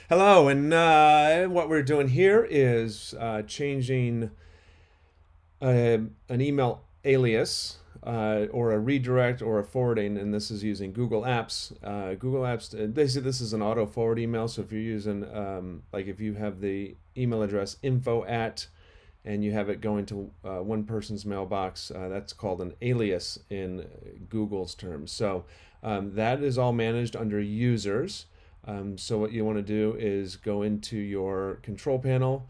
Hello, and what we're doing here is changing an email alias or a redirect or a forwarding, and this is using Google Apps. Google Apps, basically, this is an auto forward email. So if you're using, like if you have the email address info at, and you have it going to one person's mailbox, that's called an alias in Google's terms. So that is all managed under users. So what you want to do is go into your control panel.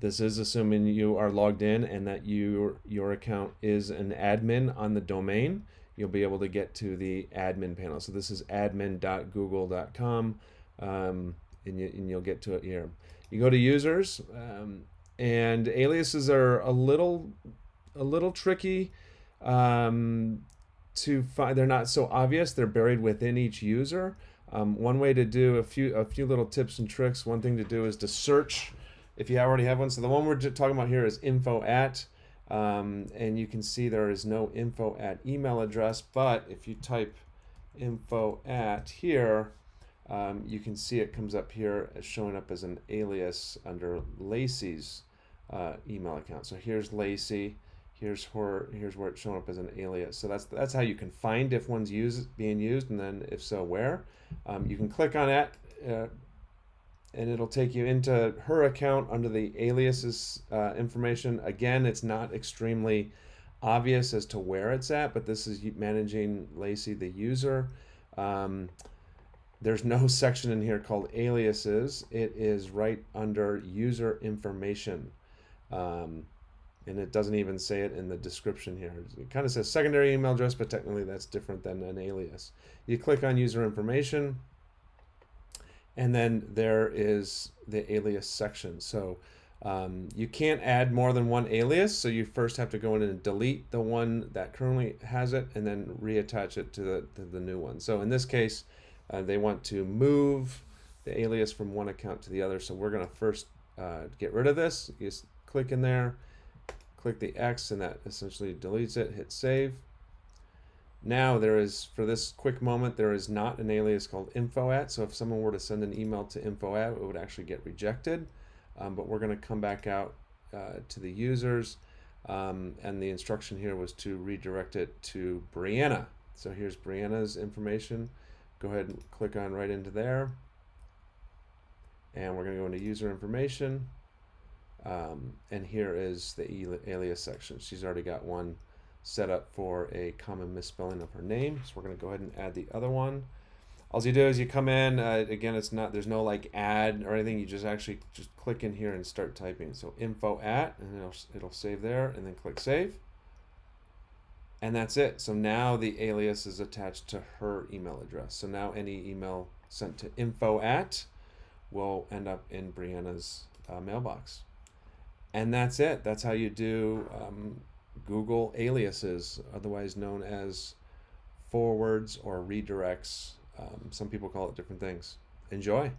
This is assuming you are logged in and that your account is an admin on the domain. You'll be able to get to the admin panel. So this is admin.google.com, and you'll get to it here. You go to users, and aliases are a little tricky to find. They're not so obvious. They're buried within each user. One way to do a few little tips and tricks. One thing to do is to search if you already have one. So the one we're talking about here is info at, and you can see there is no info at email address. But if you type info at here, you can see it comes up here as showing up as an alias under Lacey's email account. So here's Lacey. Here's where it's showing up as an alias. So that's how you can find if one's being used, and then if so, where. You can click on it, and it'll take you into her account under the aliases information. Again, it's not extremely obvious as to where it's at, but this is managing Lacey, the user. There's no section in here called aliases. It is right under user information. And it doesn't even say it in the description here. It kind of says secondary email address, but technically that's different than an alias. You click on user information, and then there is the alias section. So you can't add more than one alias, so you first have to go in and delete the one that currently has it, and then reattach it to the new one. So in this case, they want to move the alias from one account to the other. So we're going to first get rid of this. You just click in there, click the X, and that essentially deletes it. Hit save. Now there is, for this quick moment, there is not an alias called info at. So if someone were to send an email to info at, it would actually get rejected. But we're going to come back out to the users, and the instruction here was to redirect it to Brianna. So here's Brianna's information. Go ahead and click on right into there, and we're going to go into user information. And here is the alias section. She's already got one set up for a common misspelling of her name, so we're going to go ahead and add the other one. All you do is you come in, again, there's no like add or anything. You just click in here and start typing. So info at, and it'll save there, and then click save, and that's it. So now the alias is attached to her email address. So now any email sent to info at will end up in Brianna's mailbox. And that's it. That's how you do Google aliases, otherwise known as forwards or redirects. Some people call it different things. Enjoy.